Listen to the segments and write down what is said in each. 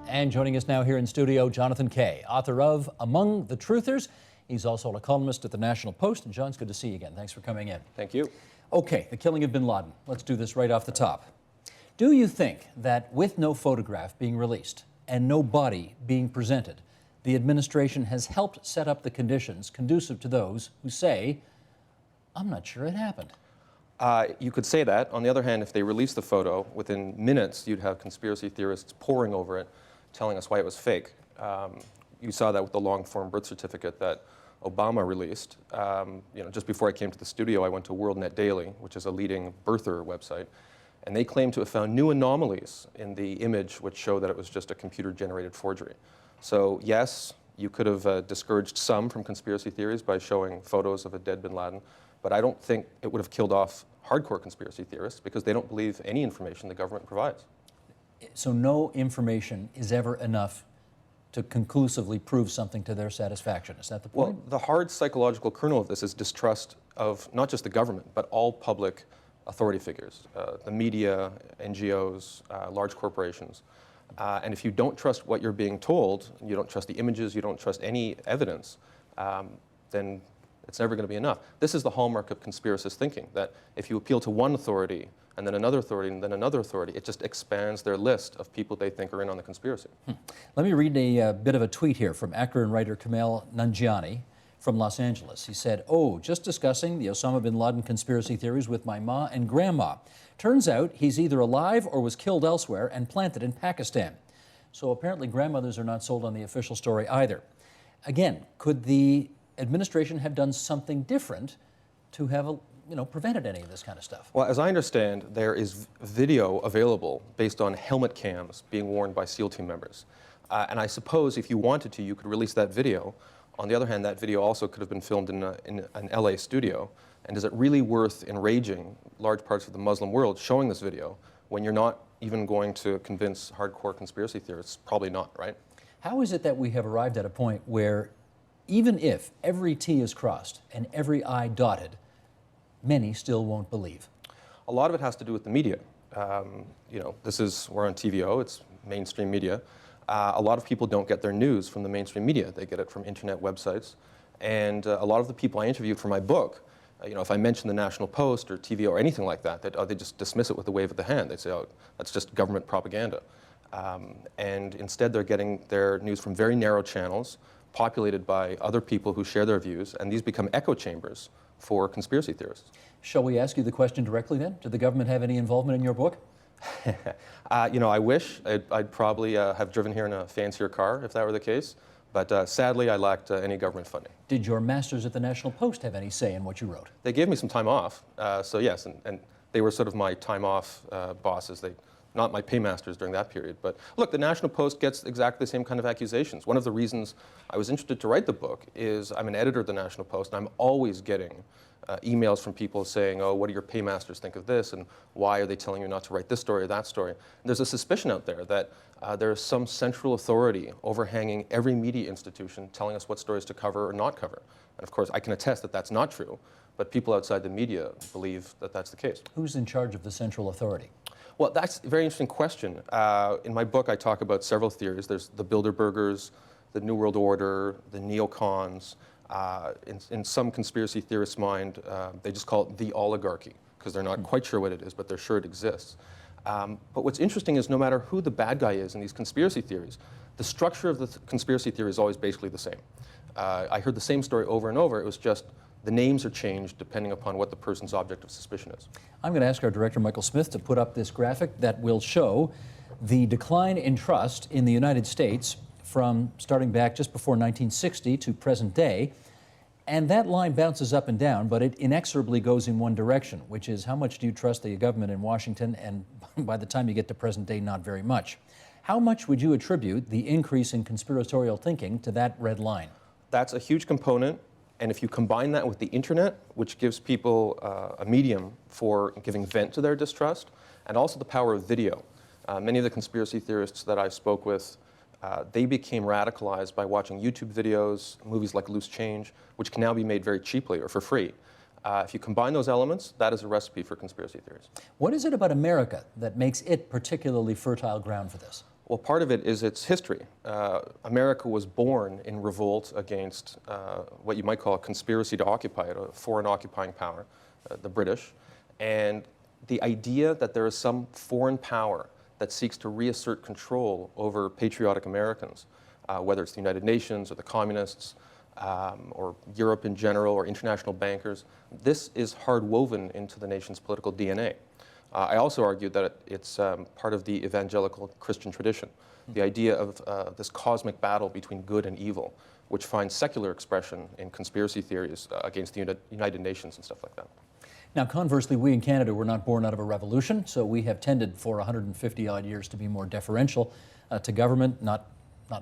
And joining us now here in studio, Jonathan Kay, author of Among the Truthers. He's also a columnist at the National Post. And John, it's good to see you again. Thanks for coming in. Thank you. Okay, the killing of bin Laden. Let's do this right off the top. Do you think that with no photograph being released and no body being presented, the administration has helped set up the conditions conducive to those who say, I'm not sure it happened? You could say that. On the other hand, if they released the photo, within minutes you'd have conspiracy theorists poring over it, telling us why it was fake. You saw that with the long-form birth certificate that Obama released. Just before I came to the studio, I went to WorldNet Daily, which is a leading birther website, and they claim to have found new anomalies in the image which show that it was just a computer-generated forgery. So yes, you could have discouraged some from conspiracy theories by showing photos of a dead bin Laden, but I don't think it would have killed off hardcore conspiracy theorists because they don't believe any information the government provides. So no information is ever enough to conclusively prove something to their satisfaction. Is that the point? Well, the hard psychological kernel of this is distrust of not just the government, but all public authority figures, the media, NGOs, large corporations. And if you don't trust what you're being told, you don't trust the images, you don't trust any evidence, then it's never going to be enough. This is the hallmark of conspiracist thinking, that if you appeal to one authority and then another authority and then another authority, it just expands their list of people they think are in on the conspiracy. Let me read a bit of a tweet here from actor and writer Kumail Nanjiani from Los Angeles. He said, "Oh, just discussing the Osama bin Laden conspiracy theories with my ma and grandma. Turns out he's either alive or was killed elsewhere and planted in Pakistan." So apparently grandmothers are not sold on the official story either. Again, could the administration have done something different to have prevented any of this kind of stuff? Well, as I understand, there is video available based on helmet cams being worn by SEAL team members. And I suppose if you wanted to, you could release that video. On the other hand, that video also could have been filmed in an LA studio. And is it really worth enraging large parts of the Muslim world showing this video when you're not even going to convince hardcore conspiracy theorists? Probably not, right? How is it that we have arrived at a point where even if every T is crossed and every I dotted, many still won't believe? A lot of it has to do with the media. We're on TVO, it's mainstream media. A lot of people don't get their news from the mainstream media. They get it from internet websites. And a lot of the people I interviewed for my book, if I mention the National Post or TVO or anything like that, they just dismiss it with a wave of the hand. They say, oh, that's just government propaganda. And instead they're getting their news from very narrow channels, populated by other people who share their views, and these become echo chambers for conspiracy theorists. Shall we ask you the question directly then? Did the government have any involvement in your book? I wish. I'd probably have driven here in a fancier car if that were the case, but sadly I lacked any government funding. Did your masters at the National Post have any say in what you wrote? They gave me some time off, so yes, and they were sort of my time off bosses. Not my paymasters during that period. But look, the National Post gets exactly the same kind of accusations. One of the reasons I was interested to write the book is I'm an editor at the National Post, and I'm always getting emails from people saying, oh, what do your paymasters think of this, and why are they telling you not to write this story or that story? And there's a suspicion out there that there is some central authority overhanging every media institution telling us what stories to cover or not cover. And of course, I can attest that that's not true, but people outside the media believe that that's the case. Who's in charge of the central authority? Well, that's a very interesting question. In my book, I talk about several theories. There's the Bilderbergers, the New World Order, the neocons. In some conspiracy theorists' mind, they just call it the oligarchy, because they're not quite sure what it is, but they're sure it exists. But what's interesting is no matter who the bad guy is in these conspiracy theories, the structure of the conspiracy theory is always basically the same. I heard the same story over and over. It was just the names are changed depending upon what the person's object of suspicion is. I'm going to ask our director, Michael Smith, to put up this graphic that will show the decline in trust in the United States from starting back just before 1960 to present day. And that line bounces up and down, but it inexorably goes in one direction, which is how much do you trust the government in Washington? And by the time you get to present day, not very much. How much would you attribute the increase in conspiratorial thinking to that red line? That's a huge component. And if you combine that with the internet, which gives people a medium for giving vent to their distrust, and also the power of video. Many of the conspiracy theorists that I spoke with, they became radicalized by watching YouTube videos, movies like Loose Change, which can now be made very cheaply or for free. If you combine those elements, that is a recipe for conspiracy theories. What is it about America that makes it particularly fertile ground for this? Well, part of it is its history. America was born in revolt against what you might call a conspiracy to occupy it, a foreign occupying power, the British. And the idea that there is some foreign power that seeks to reassert control over patriotic Americans, whether it's the United Nations or the communists, or Europe in general, or international bankers, this is hard woven into the nation's political DNA. I also argued that it's part of the evangelical Christian tradition, the idea of this cosmic battle between good and evil, which finds secular expression in conspiracy theories against the United Nations and stuff like that. Now, conversely, we in Canada were not born out of a revolution, so we have tended for 150-odd years to be more deferential to government, not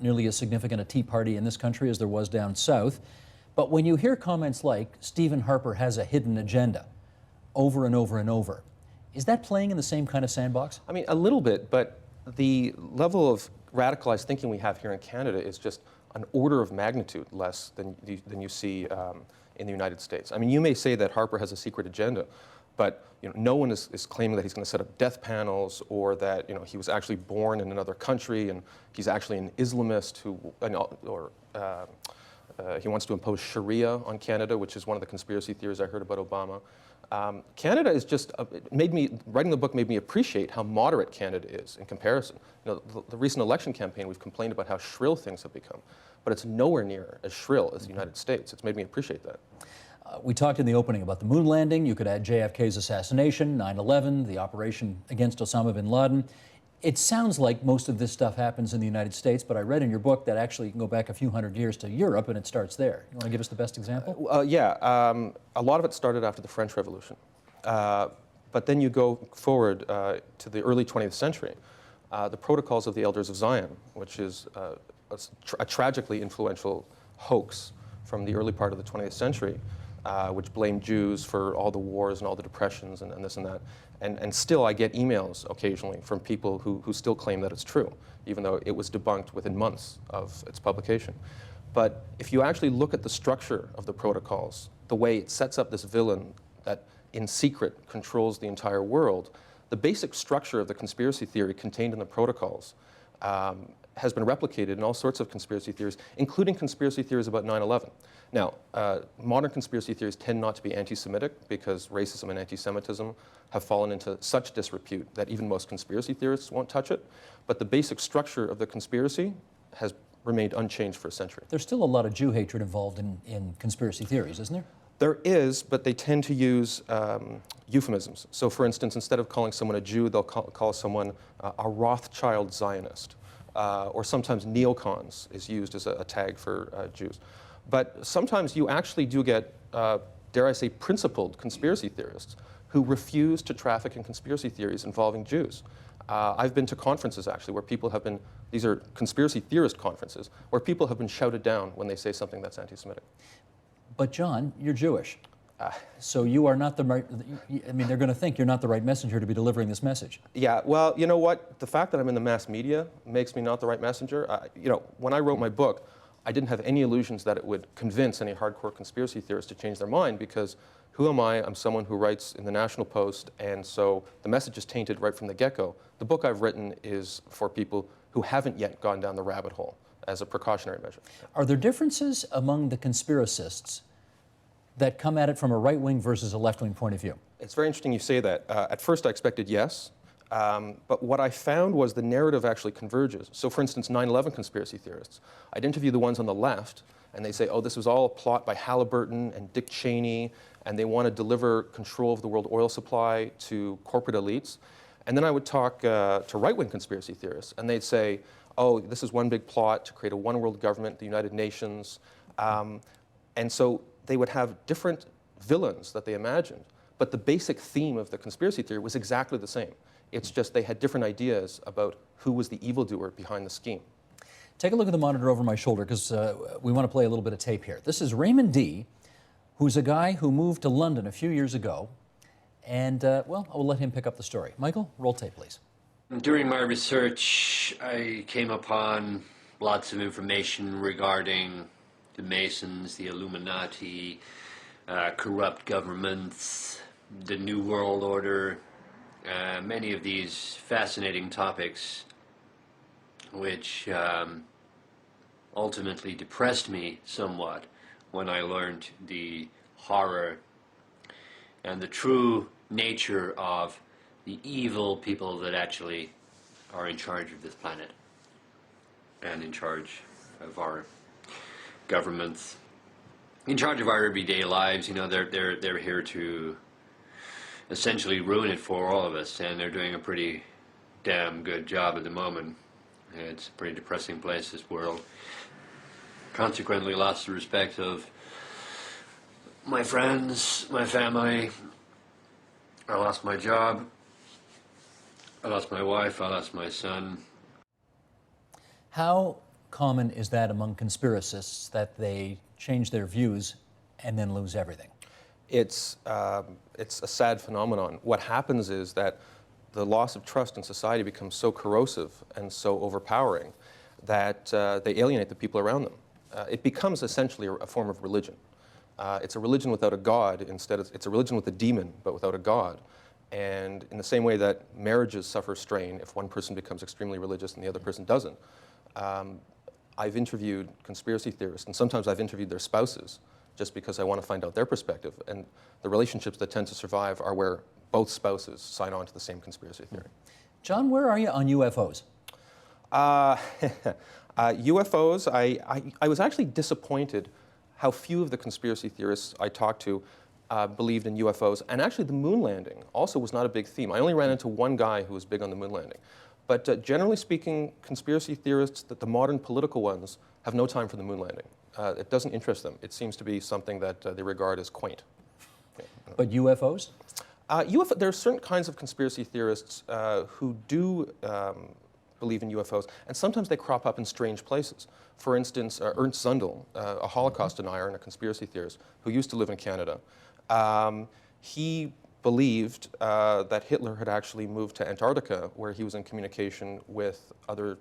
nearly as significant a Tea Party in this country as there was down south. But when you hear comments like, Stephen Harper has a hidden agenda, over and over and over, is that playing in the same kind of sandbox? I mean, a little bit, but the level of radicalized thinking we have here in Canada is just an order of magnitude less than you see in the United States. I mean, you may say that Harper has a secret agenda, but no one is claiming that he's going to set up death panels, or that he was actually born in another country and he's actually an Islamist he wants to impose Sharia on Canada, which is one of the conspiracy theories I heard about Obama. Canada is just, writing the book made me appreciate how moderate Canada is in comparison. The recent election campaign, we've complained about how shrill things have become, but it's nowhere near as shrill as the United States. It's made me appreciate that. We talked in the opening about the moon landing. You could add JFK's assassination, 9/11, the operation against Osama bin Laden. It sounds like most of this stuff happens in the United States, but I read in your book that actually you can go back a few hundred years to Europe and it starts there. You want to give us the best example? A lot of it started after the French Revolution. But then you go forward to the early 20th century. The Protocols of the Elders of Zion, which is a tragically influential hoax from the early part of the 20th century, which blamed Jews for all the wars and all the depressions and this and that. And still I get emails occasionally from people who still claim that it's true, even though it was debunked within months of its publication. But if you actually look at the structure of the protocols, the way it sets up this villain that in secret controls the entire world, the basic structure of the conspiracy theory contained in the protocols has been replicated in all sorts of conspiracy theories, including conspiracy theories about 9/11. Now, modern conspiracy theories tend not to be anti-Semitic because racism and anti-Semitism have fallen into such disrepute that even most conspiracy theorists won't touch it. But the basic structure of the conspiracy has remained unchanged for a century. There's still a lot of Jew hatred involved in conspiracy theories, isn't there? There is, but they tend to use euphemisms. So for instance, instead of calling someone a Jew, they'll call someone a Rothschild Zionist. Or sometimes neocons is used as a tag for Jews. But sometimes you actually do get, dare I say, principled conspiracy theorists who refuse to traffic in conspiracy theories involving Jews. I've been to conferences, actually, where people have been, these are conspiracy theorist conferences, where people have been shouted down when they say something that's anti-Semitic. But John, you're Jewish. So you are not the right, I mean, they're going to think you're not the right messenger to be delivering this message. Yeah, well, you know what? The fact that I'm in the mass media makes me not the right messenger. When I wrote my book, I didn't have any illusions that it would convince any hardcore conspiracy theorists to change their mind, because who am I? I'm someone who writes in the National Post, and so the message is tainted right from the get-go. The book I've written is for people who haven't yet gone down the rabbit hole as a precautionary measure. Are there differences among the conspiracists that come at it from a right-wing versus a left-wing point of view? It's very interesting you say that. At first I expected yes, but what I found was the narrative actually converges. So for instance, 9/11 conspiracy theorists, I'd interview the ones on the left, and they say, oh, this was all a plot by Halliburton and Dick Cheney, and they want to deliver control of the world oil supply to corporate elites. And then I would talk to right-wing conspiracy theorists, and they'd say, oh, this is one big plot to create a one-world government, the United Nations. And so they would have different villains that they imagined, but the basic theme of the conspiracy theory was exactly the same. It's just they had different ideas about who was the evildoer behind the scheme. Take a look at the monitor over my shoulder, because we want to play a little bit of tape here. This is Raymond D., who's a guy who moved to London a few years ago, and, well, I will let him pick up the story. Michael, roll tape, please. During my research, I came upon lots of information regarding the Masons, the Illuminati, corrupt governments, the New World Order, many of these fascinating topics. which ultimately depressed me somewhat when I learned the horror and the true nature of the evil people that actually are in charge of this planet and in charge of our governments, in charge of our everyday lives. You know, they're here to essentially ruin it for all of us, and they're doing a pretty damn good job at the moment. It's a pretty depressing place, this world. Consequently, lost the respect of my friends, my family. I lost my job. I lost my wife. I lost my son. How common is that among conspiracists that they change their views and then lose everything? It's a sad phenomenon. What happens is that the loss of trust in society becomes so corrosive and so overpowering that they alienate the people around them. It becomes essentially a form of religion. It's a religion without a God. Instead, it's a religion with a demon, but without a God. And in the same way that marriages suffer strain if one person becomes extremely religious and the other person doesn't, I've interviewed conspiracy theorists, and sometimes I've interviewed their spouses just because I want to find out their perspective. And the relationships that tend to survive are where both spouses sign on to the same conspiracy theory. John, where are you on UFOs? UFOs, I was actually disappointed how few of the conspiracy theorists I talked to believed in UFOs. And actually the moon landing also was not a big theme. I only ran into one guy who was big on the moon landing. But generally speaking, conspiracy theorists, the modern political ones, have no time for the moon landing. It doesn't interest them. It seems to be something that they regard as quaint. Yeah. But UFOs? There are certain kinds of conspiracy theorists who do believe in UFOs, and sometimes they crop up in strange places. For instance, Ernst Zundel, a Holocaust denier and a conspiracy theorist who used to live in Canada, he believed that Hitler had actually moved to Antarctica, where he was in communication with other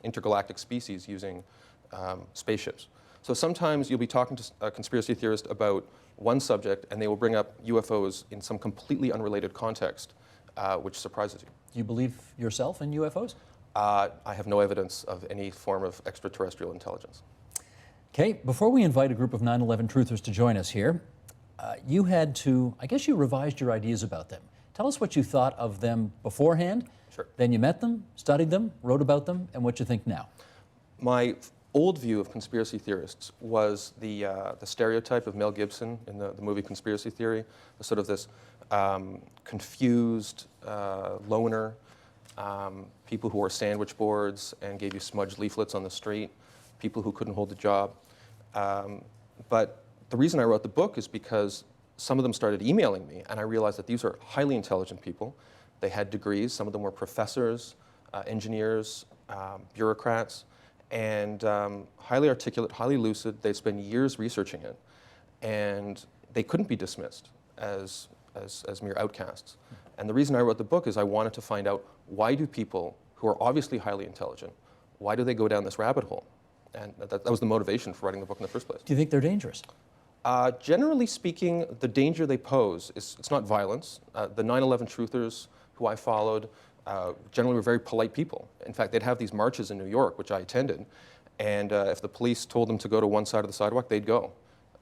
intergalactic species using spaceships. So sometimes you'll be talking to a conspiracy theorist about one subject, and they will bring up UFOs in some completely unrelated context, which surprises you. Do you believe yourself in UFOs? I have no evidence of any form of extraterrestrial intelligence. Okay, before we invite a group of 9/11 truthers to join us here, you had to, I guess you revised your ideas about them. Tell us what you thought of them beforehand. Sure. Then you met them, studied them, wrote about them, and what you think now. My old view of conspiracy theorists was the stereotype of Mel Gibson in the movie Conspiracy Theory, sort of this confused loner, people who wore sandwich boards and gave you smudged leaflets on the street, people who couldn't hold a job. But the reason I wrote the book is because some of them started emailing me, and I realized that these are highly intelligent people. They had degrees. Some of them were professors, engineers, bureaucrats, and highly articulate, highly lucid. They'd spend years researching it, and they couldn't be dismissed as mere outcasts. And the reason I wrote the book is I wanted to find out, why do people who are obviously highly intelligent, why do they go down this rabbit hole? And that was the motivation for writing the book in the first place. Do you think they're dangerous? Generally speaking, the danger they pose it's not violence. The 9/11 truthers who I followed generally were very polite people. In fact, they'd have these marches in New York, which I attended, and if the police told them to go to one side of the sidewalk, they'd go.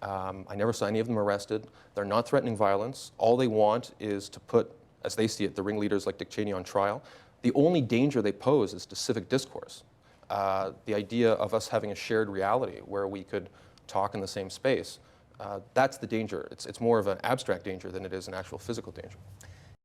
I never saw any of them arrested. They're not threatening violence. All they want is to put, as they see it, the ringleaders like Dick Cheney on trial. The only danger they pose is to civic discourse. The idea of us having a shared reality where we could talk in the same space, that's the danger. It's more of an abstract danger than it is an actual physical danger.